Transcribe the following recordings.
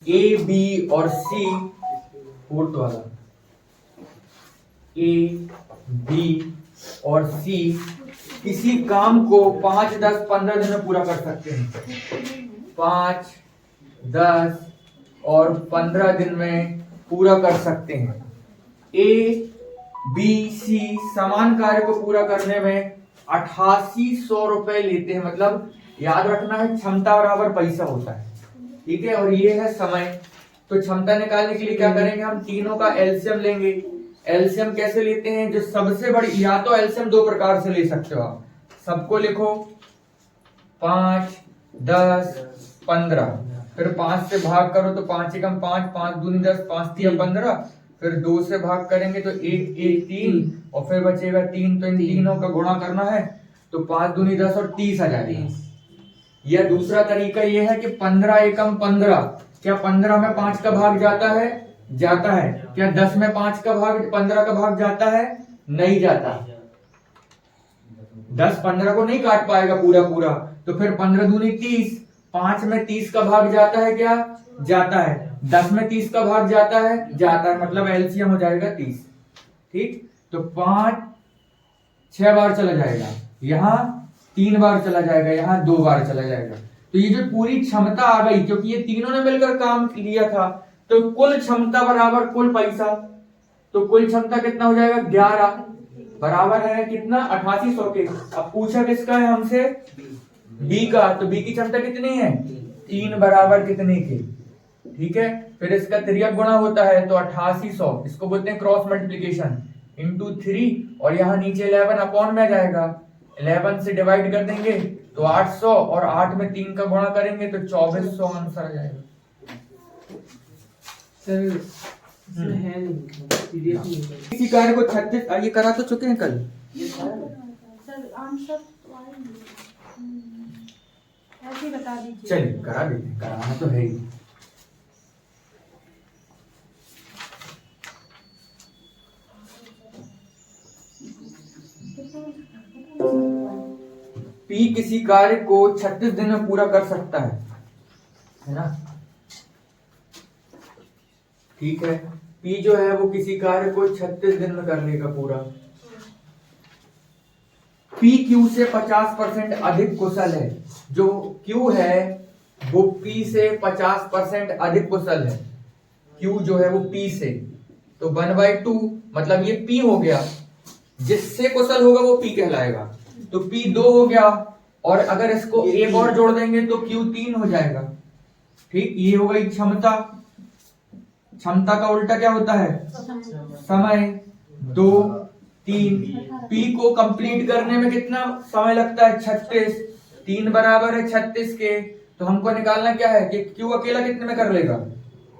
A B और सी, fourth वाला, A B और सी किसी काम को 5, 10, 15 दिन में पूरा कर सकते हैं। 5, 10 और 15 दिन में पूरा कर सकते हैं। ए बी सी समान कार्य को पूरा करने में 8800 रुपए लेते हैं। मतलब याद रखना है, क्षमता बराबर पैसा होता है, ठीक है। और ये है समय। तो क्षमता निकालने के लिए क्या करेंगे, हम तीनों का एलसीएम लेंगे। एलसीएम कैसे लेते हैं, जो सबसे बड़ी, या तो एलसीएम दो प्रकार से ले सकते हो आप, सबको लिखो 5, 10, 15, फिर 5 से भाग करो तो 5 एकम 5, 5 दूनी 10, 5 तिया 15, फिर 2 से भाग करेंगे तो 1, 1, 3 और फिर बचेगा 3। तो इन तीनों का गुणा करना है तो 5 दूनी 10 और 30 आ जाएगा। यह दूसरा तरीका यह है कि 15 एकम 15, क्या 15 में 5 का भाग जाता है? जाता है। क्या 10 में 5 का भाग 15 का भाग जाता है? नहीं जाता। 10 15 को नहीं काट पाएगा पूरा पूरा, तो फिर 15 दूनी 30, 5 में 30 का भाग जाता है क्या? जाता है। 10 में 30 का भाग जाता है? जाता है। मतलब एलसीएम हो जाएगा 30। ठीक, तो 5 6 बार चला जाएगा, यहाँ 3 बार चला जाएगा, यहाँ 2 बार चला जाएगा। तो ये जो पूरी क्षमता आ गई, क्योंकि ये तीनों ने मिलकर काम लिया था, तो कुल क्षमता बराबर कुल पैसा। तो कुल क्षमता कितना हो जाएगा? 11 बराबर है कितना? 8800 के। अब पूछा किसका है हमसे? बी का। तो बी की क्षमता कितनी है? 3 बराबर कितने के? ठीक है। फिर इसका तिर्यक गुणा होता है तो 8800, इसको बोलते हैं क्रॉस मल्टीप्लीकेशन, इंटू 3, और यहाँ नीचे 11 अपॉन में आ जाएगा। 11 से डिवाइड कर देंगे तो 800, और 8 में 3 का गुणा करेंगे तो 2400 आंसर आ जाएगा। है नहीं, किसी कार्य को 36, ये करा तो चुके हैं कल। सर आंसर ऐसे बता दीजिए। चलिए करा देते हैं, कराना तो है ही। पी किसी कार्य को 36 दिन में पूरा कर सकता है ना? ठीक है। पी जो है वो किसी कार्य को 36 दिन में कर लेगा पूरा। पी क्यू से 50% अधिक कुशल है। जो क्यू है वो पी से 50% अधिक कुशल है। क्यू जो है वो पी से, तो 1/2, मतलब ये पी हो गया। जिससे कुशल होगा वो पी कहलाएगा। तो पी 2 हो गया, और अगर इसको एक और जोड़ देंगे तो क्यू 3 हो जाएगा। ठीक, ये हो गई क्षमता। क्षमता का उल्टा क्या होता है? समय। 2, 3। पी को कंप्लीट करने में कितना समय लगता है? 36। 3 बराबर है 36 के, तो हमको निकालना क्या है कि क्यू अकेला कितने में कर लेगा?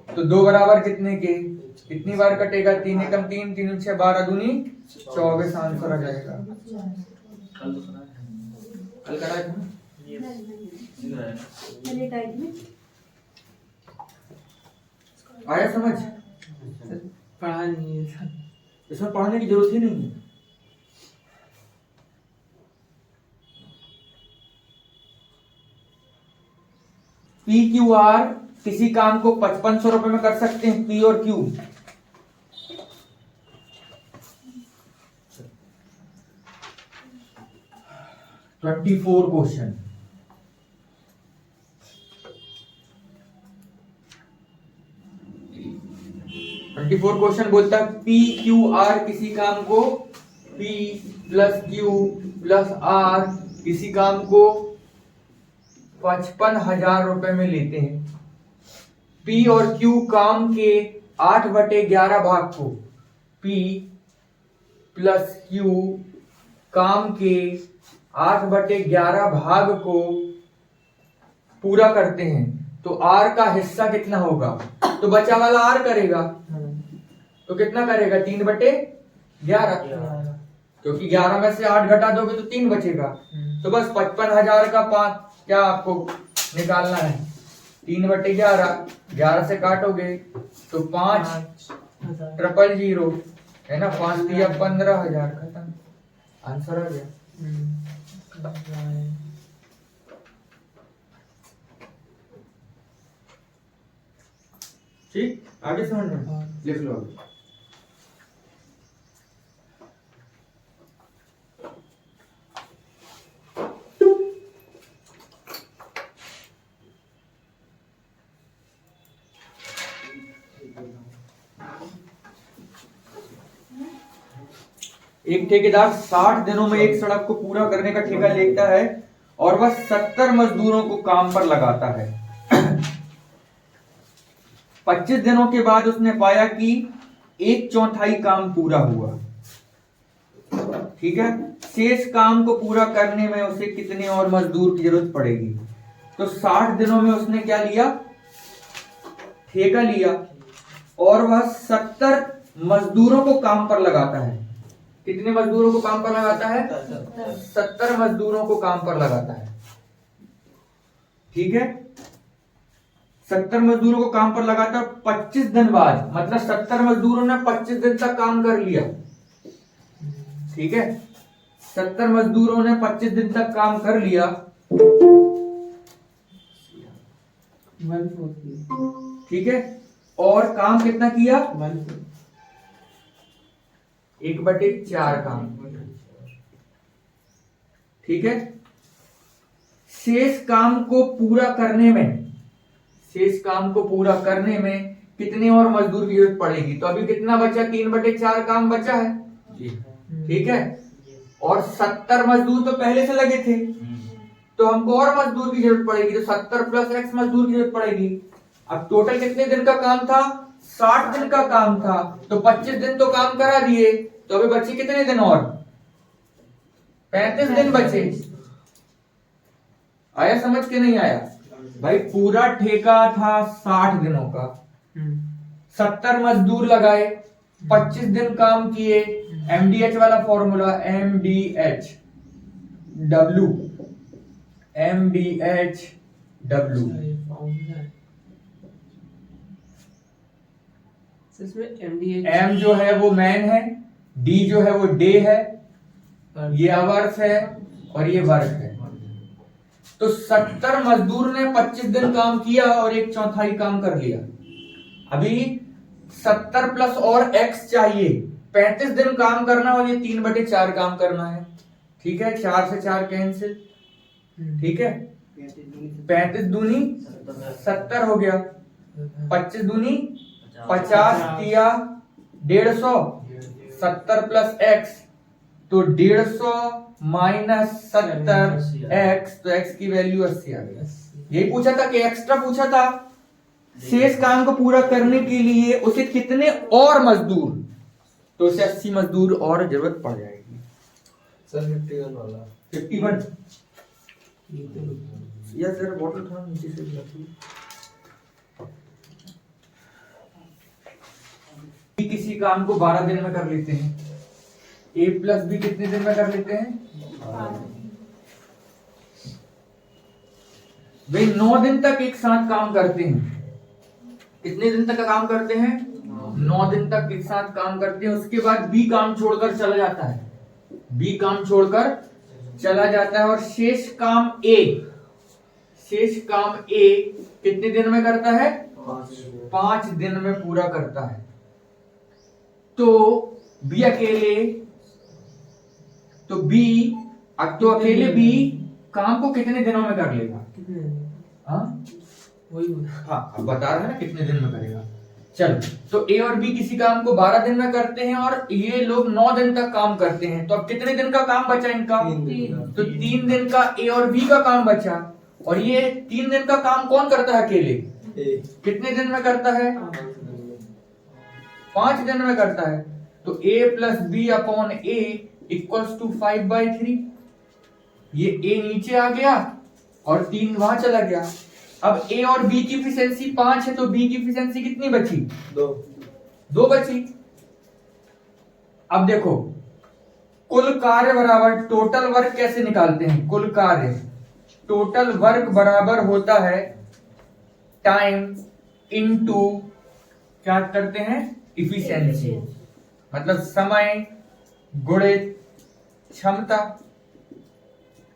तो 2 बराबर कितने के? कितनी बार कटेगा? 3 एकम 3, 3 6 12 दूनी 24 आंसर आ जाएगा। कल कराया था आया समझ? पढ़ा नहीं है। इसमें पढ़ने की जरूरत ही नहीं है। पी क्यू आर किसी काम को 5500 रुपए में कर सकते हैं। पी और क्यू, फोर क्वेश्चन। क्वेश्चन बोलता है पी क्यू आर किसी काम को, P plus Q plus R किसी काम को 55,000 रुपए में लेते हैं। पी और क्यू काम के 8/11 भाग को, पी प्लस क्यू काम के 8/11 भाग को पूरा करते हैं, तो आर का हिस्सा कितना होगा? तो बचा वाला आर करेगा, तो कितना करेगा? 3/11, क्योंकि 11 में से 8 घटा दोगे तो 3 बचेगा। तो बस 55,000 का 5 क्या आपको निकालना है? 3/11, 11 से काटोगे तो 5,000 है ना? 5 दिया 15,000, खत्म, आंसर आ गया। ठीक, आगे समझ में हाँ। लिख लो अभी। एक ठेकेदार 60 दिनों में एक सड़क को पूरा करने का ठेका लेता है और वह 70 मजदूरों को काम पर लगाता है। 25 दिनों के बाद उसने पाया कि 1/4 काम पूरा हुआ। ठीक है, शेष काम को पूरा करने में उसे कितने और मजदूर की जरूरत पड़ेगी? तो 60 दिनों में उसने क्या लिया? ठेका लिया और वह 70 मजदूरों को काम पर लगाता है। कितने मजदूरों को काम पर लगाता है? 70 मजदूरों को काम पर लगाता है। ठीक है, 70 मजदूरों को काम पर लगाता है। 25 दिन बाद, मतलब 70 मजदूरों ने 25 दिन तक काम कर लिया। ठीक है, 70 मजदूरों ने 25 दिन तक काम कर लिया। 140 ठीक है, और काम कितना किया? 1/4 काम। ठीक है, शेष काम को पूरा करने में कितने और मजदूर की जरूरत पड़ेगी? तो अभी कितना बचा? 3/4 काम बचा है। ठीक है, और 70 मजदूर तो पहले से लगे थे, तो हमको और मजदूर की जरूरत पड़ेगी। तो 70 + x मजदूर की जरूरत पड़ेगी। अब टोटल कितने दिन का काम था? 60 दिन का काम था, तो 25 दिन तो काम करा दिए, तो अभी बचे कितने दिन और? 35 दिन बचे। आया समझ के नहीं आया? भाई पूरा ठेका था 60 दिनों का, 70 मजदूर लगाए, 25 दिन काम किए। MDH वाला फॉर्मूला, MDH W, इसमें MDH M जो है वो मैन है, D जो है वो डे है, ये आवर्स है और ये वर्क है। तो 70 मजदूर ने 25 दिन काम किया और 1/4 काम कर लिया। अभी 70 प्लस और x चाहिए, 35 दिन काम करना और ये 3/4 काम करना है। ठीक है, 4 से 4 कैंसिल। ठीक है, 35 दूनी 70 हो गया, 25 दूनी 50 दिया 150, 70 + x तो 150 - 70 x, तो x की वैल्यू 80 आ गई। यही पूछा था कि एक्स्ट्रा पूछा था, शेष काम को पूरा करने के लिए उसे कितने और मजदूर, तो उसे 80 मजदूर और जरूरत पड़ जाएगी। सर 51 वाला 51 यस सर, बॉटल थोड़ा नीचे से रखिए। किसी काम को 12 दिन में कर लेते हैं, A + B कितने दिन में कर लेते हैं? वे 9 दिन तक एक साथ काम करते हैं। कितने दिन तक का काम करते हैं? 9 दिन तक एक साथ काम करते हैं। उसके बाद B काम छोड़कर चला जाता है, B काम छोड़कर चला जाता है और शेष काम A कितने दिन में करता है? 5 दिन में पूरा करता है। तो B अकेले B काम को कितने दिनों में कर लेगा? हाँ, अब बता रहे हैं ना कितने दिन में करेगा। चलो, तो A और B किसी काम को 12 दिन में करते हैं और ये लोग 9 दिन तक काम करते हैं। तो अब कितने दिन का काम बचा इनका? 3 तो 3 दिन का A और B का काम बचा। और ये 3 दिन का काम कौन करता है अकेले? कितने दिन में करता है? 5 दिन में करता है। तो A + B/A = 5/3। ये A नीचे आ गया और 3 वहां चला गया। अब A और B की एफिशिएंसी 5 है, तो B की एफिशिएंसी कितनी बची? 2 बची। अब देखो, कुल कार्य बराबर टोटल वर्क कैसे निकालते हैं? कुल कार्य, टोटल वर्क बराबर होता है टाइम इनटू क्या करते हैं? इफिशिएंसी, मतलब समय गुणित क्षमता।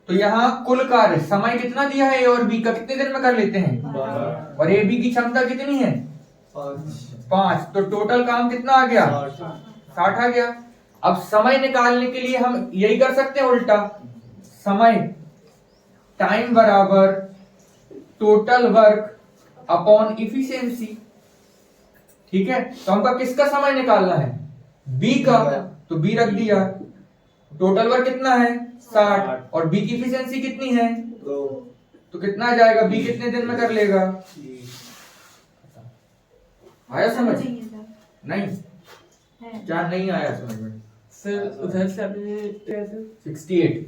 तो यहां कुल कार्य, समय कितना दिया है A और B का, कितने दिन में कर लेते हैं? और AB की क्षमता कितनी है? 5, तो टोटल काम कितना आ गया? 60 आ गया। अब समय निकालने के लिए हम यही कर सकते हैं उल्टा, समय टाइम बराबर टोटल वर्क अपॉन इफिशिएंसी। ठीक है, तो हमका किसका समय निकालना है? बी का, तो बी रख दिया। टोटल वर्क कितना है? 60, और बी की इफिशिएंसी कितनी है? 2। तो कितना आ जाएगा? बी कितने दिन में कर लेगा? आया समझ? नहीं है सर। नहीं, है। क्या नहीं आया समझ में? सर उधर से आपने कैसे 68।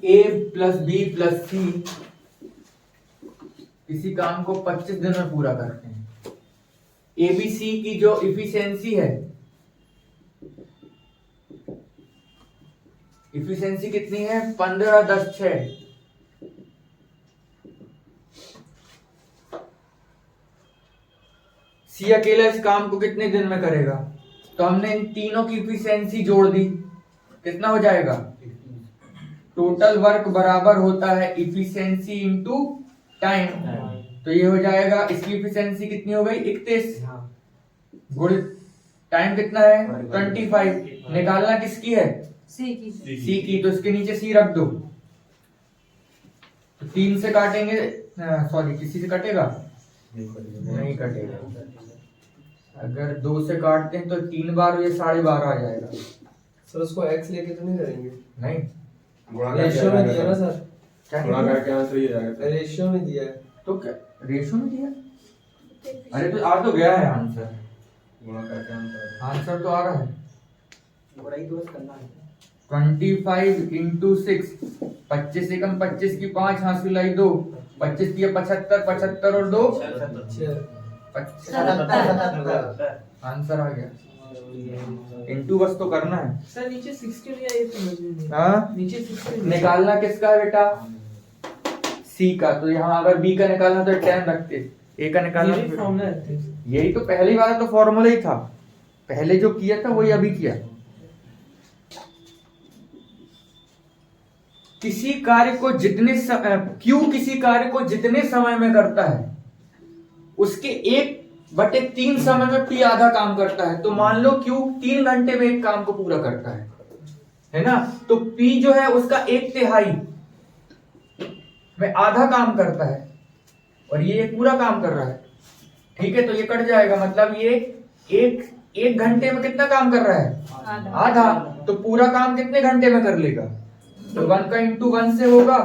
ए प्लस बी प्लस सी किसी काम को 25 दिन में पूरा करते हैं। एबीसी की जो इफिशिएंसी है, इफिशिएंसी कितनी है? 15, 10, 6। सी अकेला इस काम को कितने दिन में करेगा? तो हमने इन तीनों की इफिशिएंसी जोड़ दी, कितना हो जाएगा? टोटल वर्क बराबर होता है इफिशिएंसी इंटू टाइम। तो ये हो जाएगा, इसकी इफिशिएंसी कितनी हो गई? 31 गुणित टाइम कितना है? 25। निकालना किसकी है? सी की। सी की, तो इसके नीचे सी रख दो। तो 3 से काटेंगे, सॉरी किसी से कटेगा? नहीं कटेगा। अगर 2 से काटते हैं तो 3 बार ये 12.5 आ जाएगा। सर उसको x लेके तो नहीं करेंगे? नहीं, रेशियो में दिया ना सर, क्या गुणा करके आंसर ये जाएगा। रेशियो में दिया है। तो क्या रेशियो में दिया? अरे तो आ तो गया है आंसर, गुणा करके आंसर आंसर तो आ रहा है। बड़ाई तो बस करना है। 25 इंटू 6, 25 से कम 25 की 5 हासिल आई 2, 25 की 75, 75 और 2 आंसर आ गया। इंटू बस तो करना है। सर नीचे 60 लिया, ये समझ में नहीं। हाँ, नीचे 60 निकालना किसका है बेटा? सी का। तो यहाँ अगर बी का निकालना तो 10 रखते, ए का निकालना ये तो फॉर्मूला रहते हैं। यही तो पहली बार तो फॉर्मूला ही था, पहले जो किया था वही अभी किया। किसी कार्य को जितने क्यू किसी कार्य को जितने समय में करता है उसके 1/3 समय में पी आधा काम करता है। तो मान लो क्यू 3 घंटे में एक काम को पूरा करता है ना? तो पी जो है उसका 1/3 में आधा काम करता है और ये पूरा काम कर रहा है। ठीक है, तो ये कट जाएगा, मतलब ये एक घंटे में कितना काम कर रहा है? आधा। तो पूरा काम कितने घंटे में कर लेगा? तो 1 का इंटू 1 से होगा,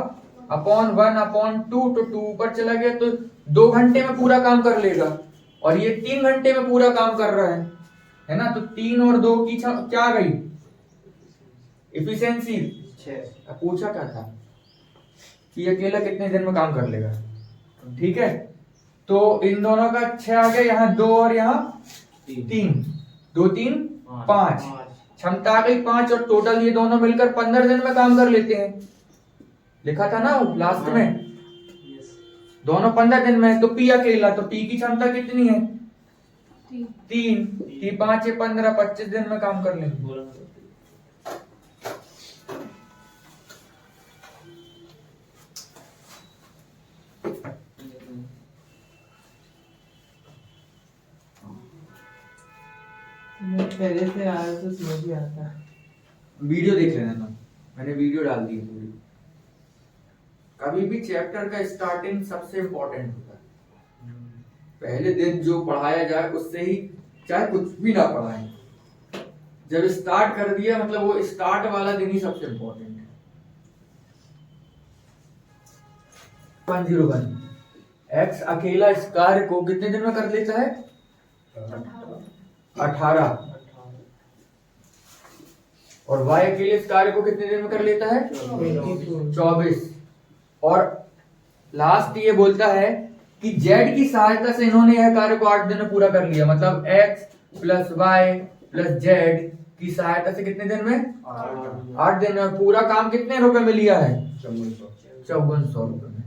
अपॉन 1 अपॉन 2, तो 2 ऊपर चला गया, तो 2 घंटे में पूरा काम कर लेगा। और ये 3 घंटे में पूरा काम कर रहा है ना? तो 3 और 2 की क्या आ गई? इफिशिएंसी 6। पूछा क्या था कि अकेला कितने दिन में काम कर लेगा? ठीक है, तो इन दोनों का 6 आ गया, यहाँ 2 और यहाँ 3, 2 3 5, क्षमता आ गई 5, और टोटल ये दोनों मिलकर 15 दिन में काम कर लेते हैं। लिखा था ना लास्ट में, दोनों 15 दिन में। तो पी अकेला, तो पी की क्षमता कितनी है? 3, 3 5 15, 25 दिन में काम कर लेंगे। मैं पहले से आया तो समझ में आता है। वीडियो देख लेना तुम, मैंने वीडियो डाल दी है पूरी। कभी भी चैप्टर का स्टार्टिंग सबसे इम्पोर्टेंट होता है। पहले दिन जो पढ़ाया जाए उससे ही, चाहे कुछ भी ना पढ़ाएं, जब स्टार्ट कर दिया मतलब वो स्टार्ट वाला दिन ही सबसे इम्पोर्टेंट है। 101 एक्स अकेला इस कार्य को कितने दिन में कर लेता है? 18। और y अकेले इस कार्य को कितने दिन में कर लेता है? 24। और लास्ट ये बोलता है कि z की सहायता से इन्होंने यह कार्य को 8 दिन में पूरा कर लिया। मतलब x plus Y plus z की सहायता से कितने दिन में? 8 दिन में। पूरा काम कितने रुपए में लिया है? 5400 रुपए में।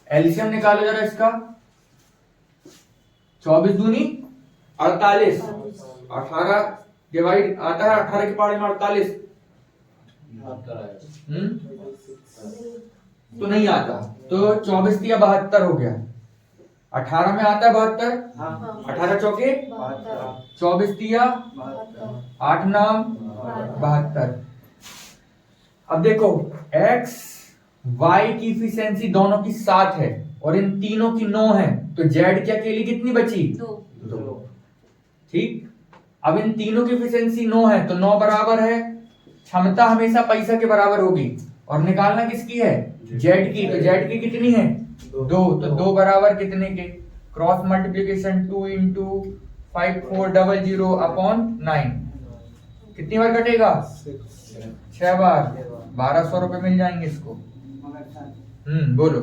एलसीएम निकालो जरा इसका। 24 दूनी 48, 18 डिवाइड आता है 18 के पहाड़े में 48। तो नहीं आता, तो 24 तिया 72 हो गया। 18 में आता है 72, 18 चौके 24 तिया 8 नाम 72। अब देखो x y की इफिशिएंसी दोनों की 7 है और इन तीनों की 9 है, तो z की अकेली कितनी बची? 2। ठीक, अब इन तीनों की इफिशिएंसी 9 है तो 9 बराबर है, क्षमता हमेशा पैसा के बराबर होगी और निकालना किसकी है? z की। तो z की कितनी है? 2। तो 2 बराबर कितने के? क्रॉस मल्टीप्लीकेशन 2 इंटू 5400 अपॉन 9 कितनी बार कटेगा? 6 बार। 1200 रुपए मिल जाएंगे इसको। बोलो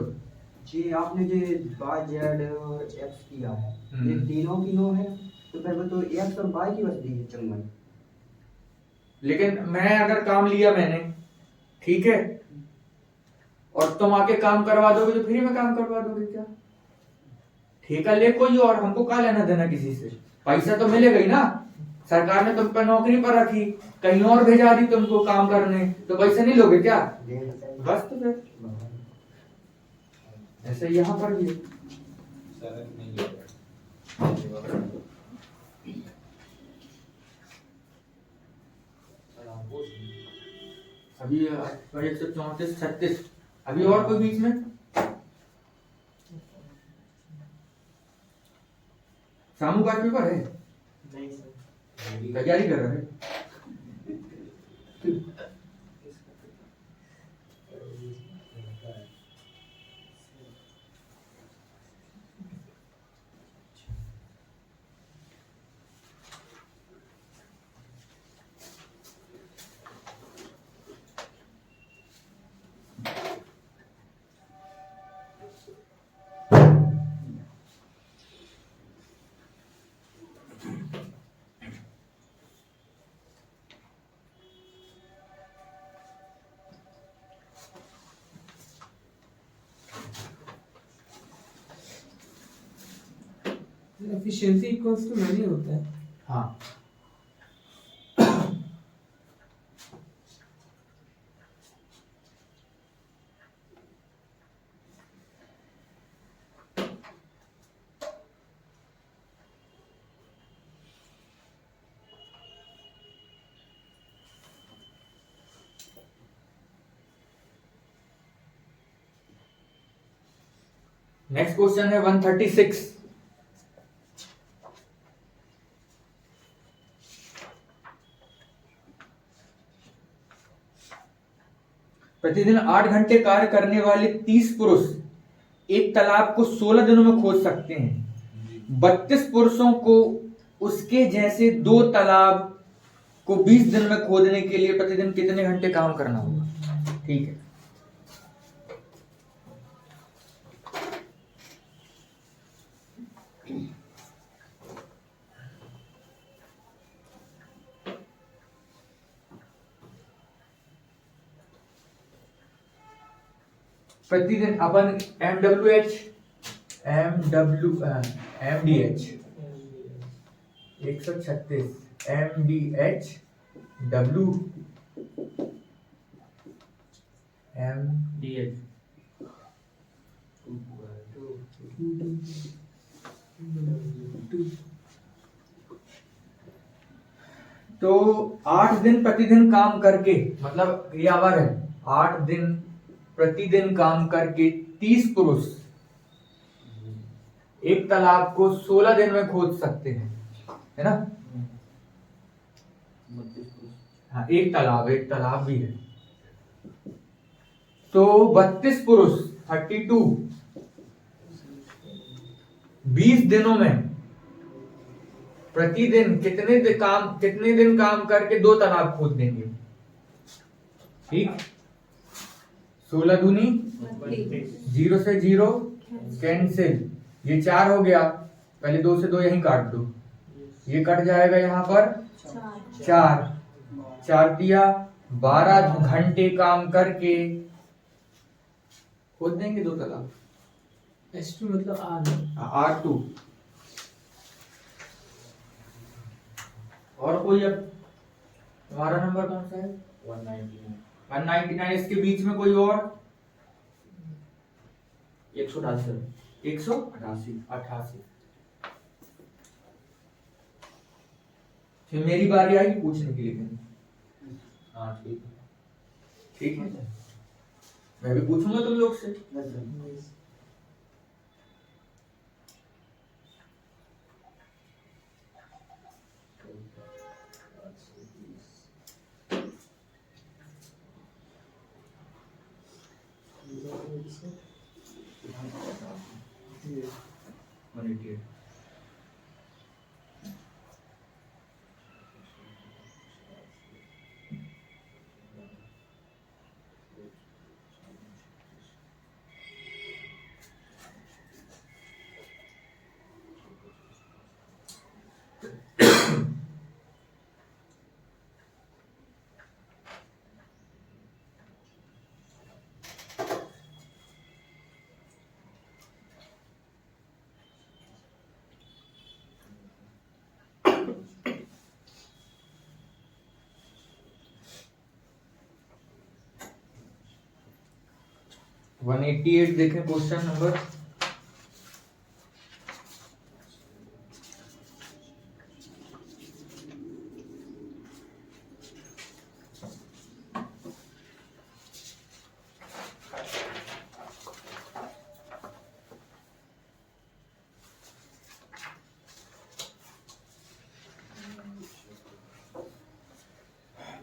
जी। आपने जो y z और x किया है, ये तीनों की 9 है, तो फिर वो तो x और y की बचती है चंगन। लेकिन मैं अगर काम लिया मैंने, ठीक है, और तुम आके काम करवा दोगे तो फ्री में काम करवा दोगे क्या? ठेका ले कोई और, हमको क्या लेना देना किसी से? पैसा तो मिलेगा ही ना। सरकार ने तुम पर नौकरी पर रखी, कहीं और भेजा दी तुमको काम करने, तो पैसा नहीं लोगे क्या? बस तो फिर ऐसे यहाँ पर भी अभी 134 36। अभी और कोई बीच में? सामू का पेपर है? नहीं सर। तैयारी कर रहे हैं? एफिशिएंसी इक्वल्स टू मनी होता है। हाँ, नेक्स्ट क्वेश्चन है 136। प्रतिदिन 8 घंटे कार्य करने वाले 30 पुरुष एक तालाब को 16 दिनों में खोद सकते हैं। 32 पुरुषों को उसके जैसे 2 तालाब को 20 दिन में खोदने के लिए प्रतिदिन कितने घंटे काम करना होगा? ठीक है, प्रतिदिन अपन MWH MDH 136 MDH W MDH तो 8 दिन प्रतिदिन काम करके, मतलब ये आवर है, 8 दिन प्रतिदिन काम करके 30 पुरुष एक तालाब को 16 दिन में खोद सकते हैं, है ना? हाँ, एक तालाब भी है। तो 32 पुरुष 32 20 दिनों में प्रतिदिन कितने दिन काम करके 2 तालाब खोद देंगे? ठीक, 16 दूनी 0 से 0 कैंसिल, ये 4 हो गया, पहले 2 से 2 यहीं काट दो, ये कट जाएगा यहाँ पर 4 दिया, 12 घंटे काम करके खोद देंगे 2 तालाब। H2 मतलब R2। और कोई अब हमारा नंबर कौन सा है? 199 199। इसके बीच में कोई और? 188 188। फिर मेरी बारी आएगी पूछने की, लेकिन हाँ ठीक है। ठीक है, मैं भी पूछूंगा तुम लोग से। वन 188 देखें क्वेश्चन नंबर।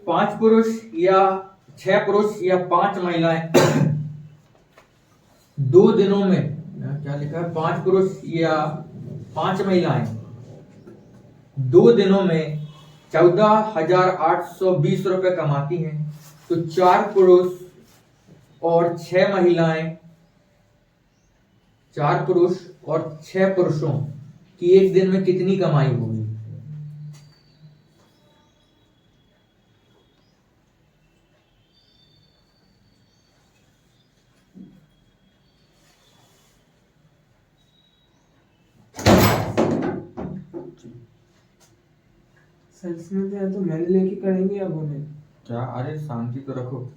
पांच पुरुष या 6 पुरुष या 5 महिलाएं 2 दिनों में, क्या लिखा है, 5 पुरुष या 5 महिलाएं 2 दिनों में 14,820 रुपए कमाती हैं, तो 4 पुरुष और 6 महिलाएं, 4 पुरुष और 6 पुरुषों की एक दिन में कितनी कमाई होगी? सर इसमें तो या तो मैंने लेके करेंगे या वो नहीं। क्या? अरे शांति तो रखो।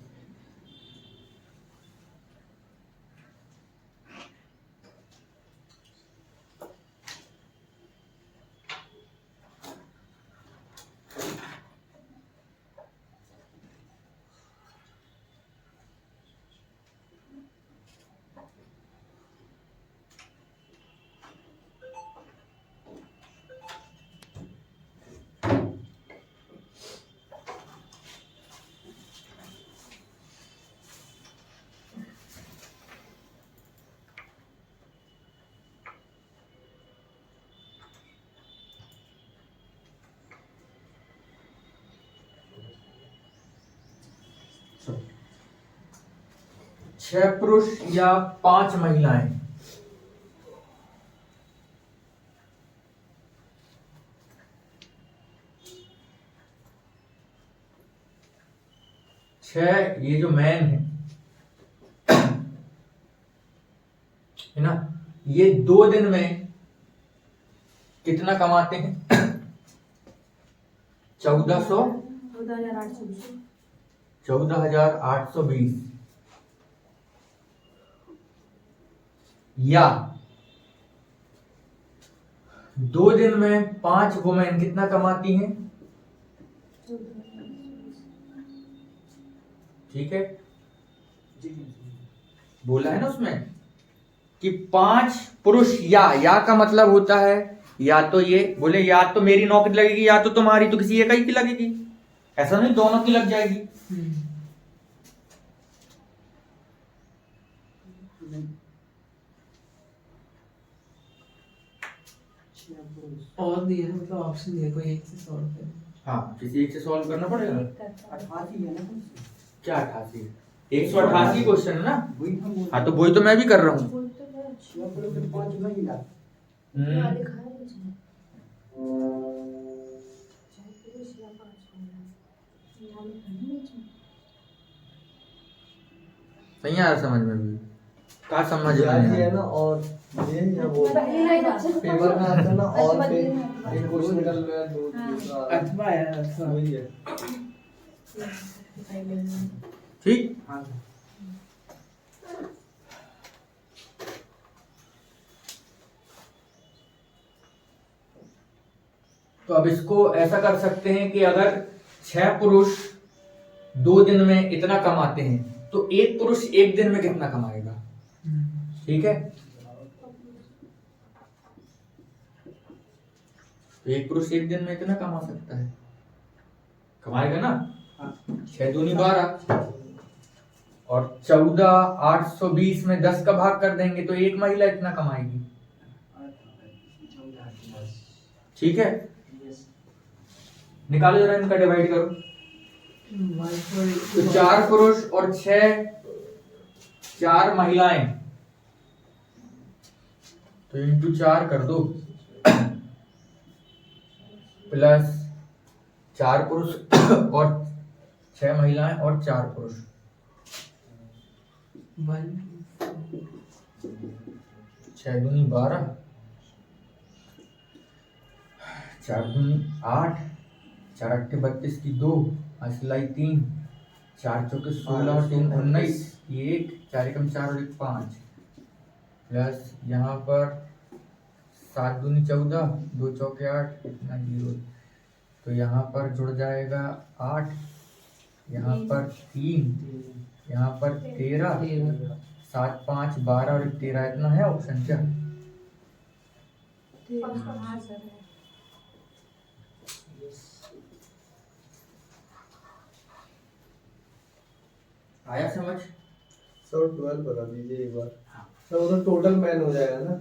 छह पुरुष या 5 महिलाएं, छह ये जो मैन है ना, ये 2 दिन में कितना कमाते हैं? 14,820 या 2 दिन में 5 वुमेन कितना कमाती हैं? ठीक है, बोला है ना उसमें कि 5 पुरुष या का मतलब होता है या तो ये बोले या तो मेरी नौकरी लगेगी या तो तुम्हारी, तो किसी एक ही की लगेगी, ऐसा नहीं दोनों की लग जाएगी। और दिया है, मतलब ऑप्शन दिया, कोई एक से सॉल्व करें। हाँ, किसी एक से सॉल्व करना पड़ेगा। 88 है ना? क्या 88? 188 क्वेश्चन है ना? वही हम बोल हाँ, तो वही तो मैं भी कर रहा हूँ। 6 पुरुष और 5 महिला। नहीं आ रहा समझ में भी, क्या समझ में है नहीं ना, और ये या वो पेपर में आता है ना, और फिर एक क्वेश्चन निकल रहा है, दो दूसरा अथवा है, अथवा। वही है। ठीक। हाँ तो अब इसको ऐसा कर सकते हैं कि अगर 6 पुरुष 2 दिन में इतना कमाते हैं तो एक पुरुष एक दिन में कितना कमाएगा। ठीक है, तो एक पुरुष एक दिन में इतना कमा सकता है, कमाएगा ना। 6 दूनी 12 और 14 820 में 10 का भाग कर देंगे तो एक महिला इतना कमाएगी। ठीक है, निकालो जरा इनका, डिवाइड करो। तो 4 पुरुष और 4 महिलाएं, तो इंटू 4 कर दो, प्लस 4 पुरुष और 6 महिलाएं और 4 पुरुष, 6 दूनी 12, 4 दूनी 8, 4 8 32 की 2, सिलाई 3, 4 चौके 16 और 3 19, ये 1, 4 एकम 4 और 1 5, प्लस यहाँ पर 7 दूनी 14, 2 चौके 8, इतना 0, तो यहाँ पर जुड़ जाएगा 8, यहाँ पर 3, यहाँ पर 13, 7 5 12 और 13, इतना है ऑप्शन क्या। हाँ सर। आया समझ। सर 12 बता दीजिए एक बार। सर वो तो टोटल मैन हो जाएगा ना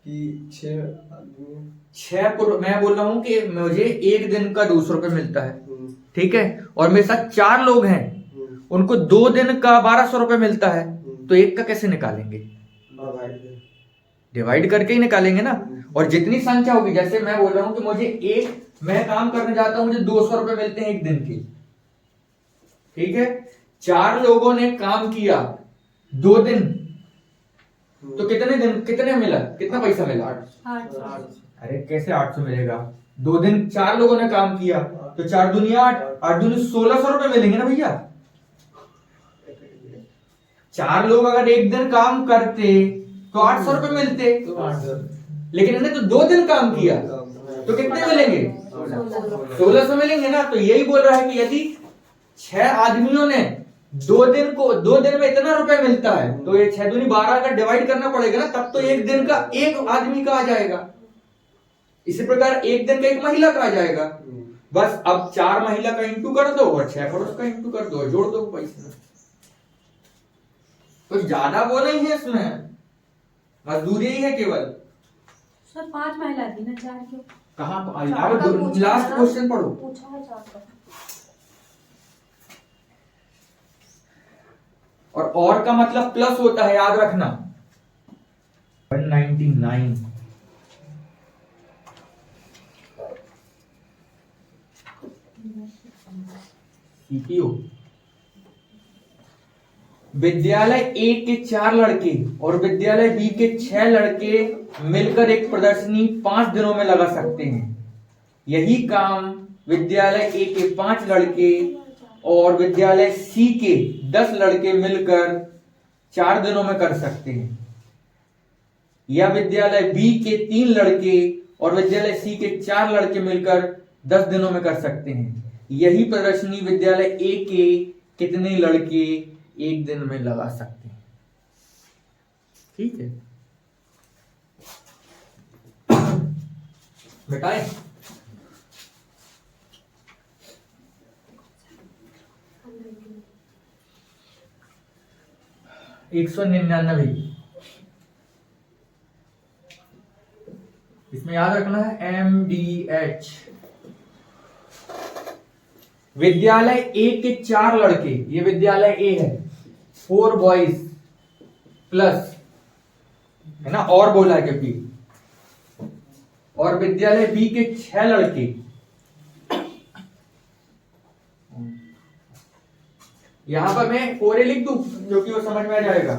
कि 6 आदमी। 6 पुरुष, मैं बोल रहा हूँ कि मुझे एक दिन का 200 रुपये मिलता है, ठीक है, और मेरे साथ 4 लोग हैं, उनको 2 दिन का 1200 रुपये मिलता है, तो एक का कैसे निकालेंगे। डिवाइड करके ही निकालेंगे ना। और जितनी संख्या होगी, जैसे मैं बोल रहा हूँ कि मुझे मैं काम करने जाता हूँ, मुझे 200 रुपये मिलते हैं एक दिन के, ठीक है, 4 लोगों ने काम किया 2 दिन, तो कितने मिला, कितना पैसा मिला। 8। अरे कैसे 800 मिलेगा, 2 दिन 4 लोगों ने काम किया, तो 4 दूनी 8, 8 दूनी 1600 रुपए मिलेंगे ना भैया। 4 लोग अगर एक दिन काम करते तो 800 रुपए मिलते, लेकिन इन्हें तो 2 दिन काम किया, तो कितने मिलेंगे, 1600 मिलेंगे ना। तो यही बोल रहा है कि यदि 6 आदमियों ने 2 दिन में इतना रुपए मिलता है, तो ये 6 दूनी 12 का डिवाइड करना पड़ेगा ना, तब तो एक दिन का एक आदमी का आ जाएगा। इसी प्रकार एक दिन का एक महिला का आ जाएगा। बस अब 4 महिला का इंटू कर दो और 6 पुरुष का इंटू कर दो और जोड़ दो पैसे। कुछ ज्यादा वो नहीं है इसमें, मजदूरी ही है केवल। सर 5 महिला थी ना, 4 क्यों। कहाँ लास्ट क्वेश्चन पढ़ो। पूछा है 4 का। और का मतलब प्लस होता है, याद रखना। 199 सीपीओ। विद्यालय ए के 4 लड़के और विद्यालय बी के 6 लड़के मिलकर एक प्रदर्शनी 5 दिनों में लगा सकते हैं। यही काम विद्यालय ए के 5 लड़के और विद्यालय सी के 10 लड़के मिलकर 4 दिनों में कर सकते हैं, या विद्यालय बी के 3 लड़के और विद्यालय सी के 4 लड़के मिलकर 10 दिनों में कर सकते हैं। यही प्रदर्शनी विद्यालय ए के कितने लड़के एक दिन में लगा सकते हैं। ठीक है, बेटाएं। एक 199 इसमें याद रखना है MDH। विद्यालय ए के 4 लड़के, ये विद्यालय ए है, 4 बॉयज प्लस है ना, और बोला है क्योंकि, और विद्यालय बी के 6 लड़के, यहां पर मैं 4A लिख दूं जो कि वो समझ में आ जाएगा।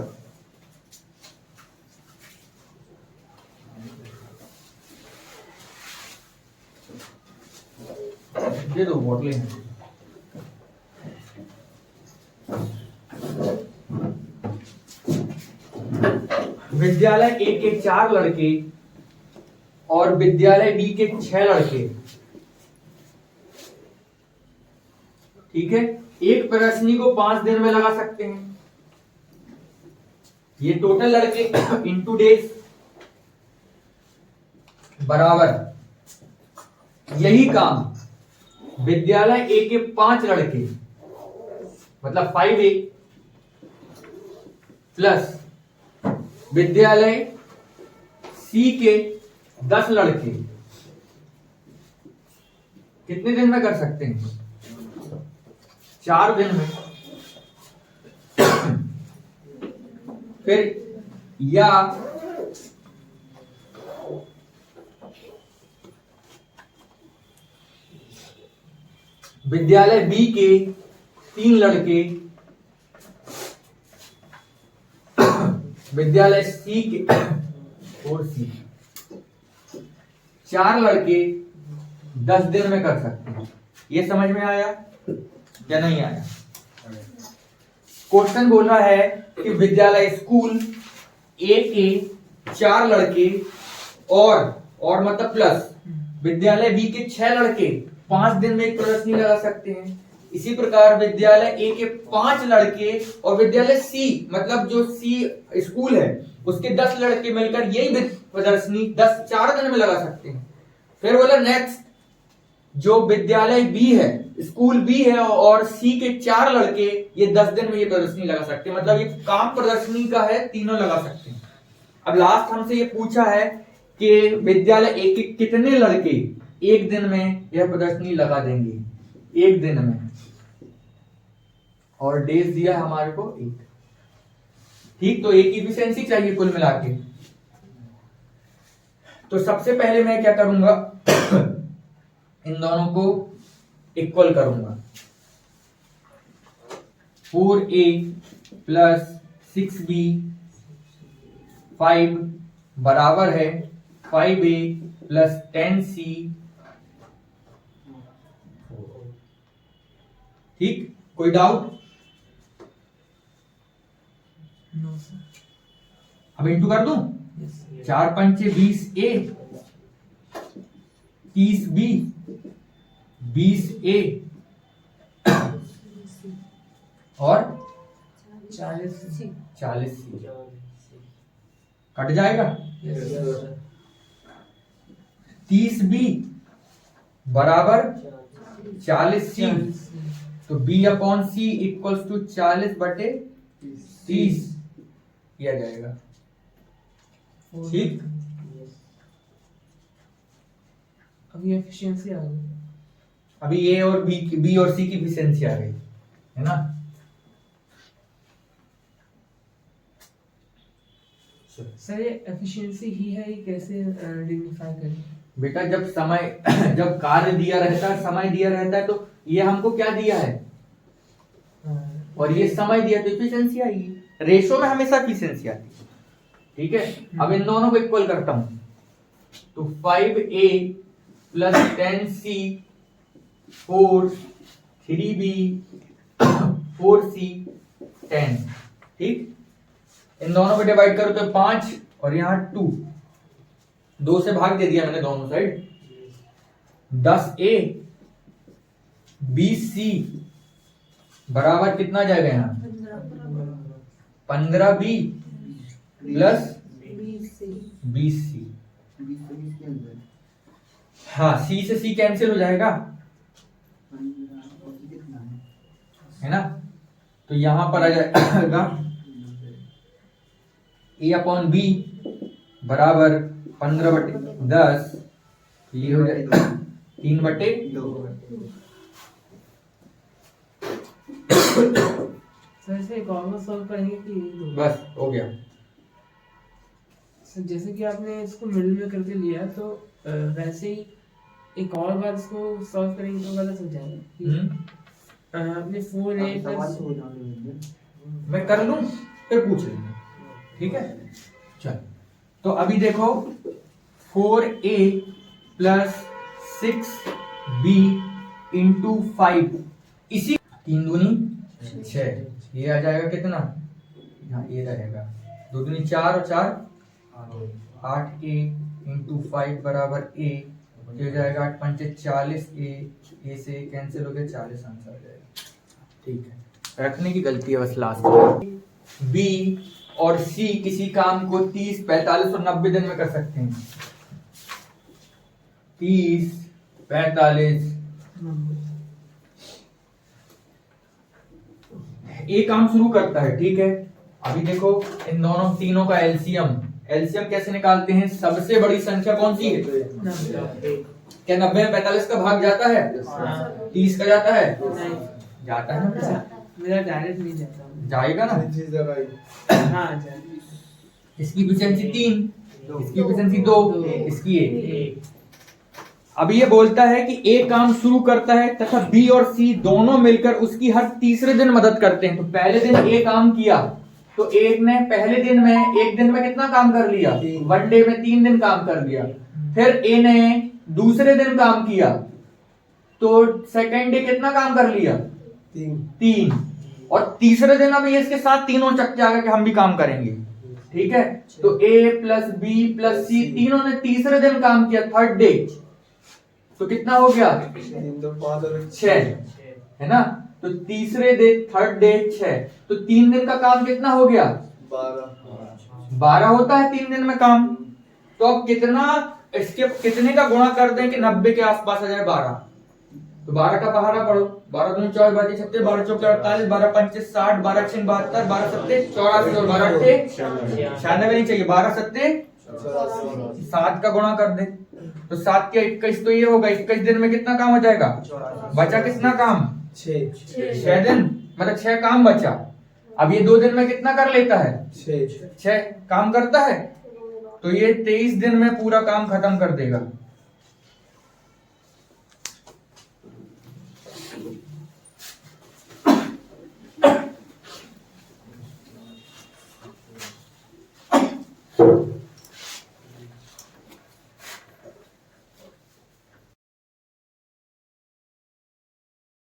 दे दो बोतलें। विद्यालय ए के 4 लड़के और विद्यालय बी के 6 लड़के, ठीक है, एक प्रदर्शनी को 5 दिन में लगा सकते हैं। ये टोटल लड़के इंटू डेज बराबर यही काम विद्यालय ए के 5 लड़के मतलब 5A प्लस विद्यालय सी के 10 लड़के कितने दिन में कर सकते हैं? 4 दिन में। फिर या विद्यालय बी के 3 लड़के विद्यालय सी के और सी 4 लड़के 10 दिन में कर सकते हैं। ये समझ में आया या नहीं आया? क्वेश्चन बोल रहा है कि विद्यालय स्कूल ए के 4 लड़के और मतलब प्लस विद्यालय बी के 6 लड़के 5 दिन में एक प्रदर्शनी लगा सकते हैं। इसी प्रकार विद्यालय ए के 5 लड़के और विद्यालय सी मतलब जो सी स्कूल है उसके 10 लड़के मिलकर यही प्रदर्शनी 4 दिन में लगा सकते हैं। फिर बोला नेक्स्ट जो विद्यालय बी है स्कूल बी है और सी के 4 लड़के ये 10 दिन में ये प्रदर्शनी लगा सकते हैं। मतलब ये काम प्रदर्शनी का है, तीनों लगा सकते हैं। अब लास्ट हमसे ये पूछा है कि विद्यालय ए के कितने लड़के एक दिन में यह प्रदर्शनी लगा देंगे एक दिन में, और डेज दिया है हमारे को 1। ठीक, तो एक इफिशिएंसी चाहिए कुल मिला के। तो सबसे पहले मैं क्या करूंगा इन दोनों को इक्वल करूंगा। 4A प्लस 6B 5 बराबर है 5A प्लस 10C। ठीक, कोई डाउट? No sir. अब इंटू कर दूं? 4 पंचे 20A 30B 20A और 40C कट जाएगा। 30B बराबर 40C, तो B/C इक्वल्स टू 40/30 किया जाएगा। ठीक, अभी एफिशिएंसी आ गई। अभी ए और बी और सी की एफिशिएंसी आ गई है ना। सर ये एफिशिएंसी ही है, ये कैसे डिग्निफाई करें? बेटा जब समय जब कार्य दिया रहता है समय दिया रहता है तो ये हमको क्या दिया है और ये समय दिया तो एफिशिएंसी आएगी। रेशो में हमेशा एफिशिएंसी आती है। ठीक है, अब इन दोनों को इक्वल करता हूं तो 5A plus 10C 4 3B 4C 10। ठीक, इन दोनों को डिवाइड करो तो 5 और यहाँ 2 से भाग दे दिया मैंने दोनों साइड। 10A 20C बराबर कितना जाएगा यहाँ 15B प्लस 20C। हाँ, C से C कैंसिल हो जाएगा है ना। तो यहां पर आ जाएगा A/B बराबर 15/10, ये हो जाएगा 3/2। सर इसे एक और सॉल्व करेंगे कि बस हो गया। सर जैसे कि आपने इसको मिडिल में करके लिया तो वैसे ही एक और बार इसको सॉल्व करेंगे तो गलत हो जाएगा कि आपने 4A प्लस मैं कर लूं फिर पूछ लेंगे। ठीक है, चल तो अभी देखो 4A प्लस 6B इंटू 5, इसी 3 दूनी 6, ये आ जाएगा कितना, यहाँ ये रहेगा 2 दूनी 4 और 4 8a इंटू 5 बराबर a, हो जाएगा 8 पंचे 40 a से कैंसिल हो गया 40 आंसर आ जाएगा। ठीक है, रखने की गलती है बस लास्ट में। बी और सी किसी काम को 30, 45 और 90 दिन में कर सकते हैं। 30, 45, ए काम शुरू करता है, ठीक है। अभी देखो इन दोनों तीनों का एलसीएम कैसे निकालते हैं? सबसे बड़ी संख्या कौन सी है? क्या 90 में 45 का भाग जाता है? 30 का जाता है? जाता है ना? मेरा डायरेक्ट नहीं जाता। जाएगा ना? हाँ जाएगा। इसकी एफिशिएंसी 3, इसकी एफिशिएंसी 2, इसकी 1। अब ये बोलता है कि ए काम शुरू करता है तथा बी और सी दोनों मिलकर उसकी हर तीसरे दिन मदद करते हैं। तो पहले दिन ए काम किया तो एक ने पहले दिन में एक दिन में कितना काम कर लिया? 1 डे में 3 दिन काम कर लिया। फिर ए ने दूसरे दिन काम किया तो सेकेंड डे कितना काम कर लिया? 3। और तीसरे दिन अब ये इसके साथ तीनों चक्के आ गए कि हम भी काम करेंगे, ठीक है। तो ए प्लस बी प्लस सी तीनों ने तीसरे दिन काम किया, थर्ड डे। तो कितना हो गया? 6 है ना। तो तीसरे डे थर्ड डे 6, तो 3 दिन का काम कितना हो गया? 12 होता है 3 दिन में काम। तो अब कितना इसके कितने का गुणा कर दें कि 90 के आसपास आ जाए? 12। तो 12 का पहाड़ा पढ़ो। 12 दूनी 24, 12 36, 12 चौके 48, 12 पंचे 60, 12 छः 72, 12 सत्ते 84 और 12 अट्ठे 96 नहीं चाहिए। 12 सत्ते 7 का गुणा कर दे तो 7 के 21 तो ये होगा। 21 दिन में कितना काम हो जाएगा? बचा कितना काम? 6 दिन, मतलब 6 काम बचा। अब ये 2 दिन में कितना कर लेता है? 6 काम करता है। तो ये 23 दिन में पूरा काम खत्म कर देगा।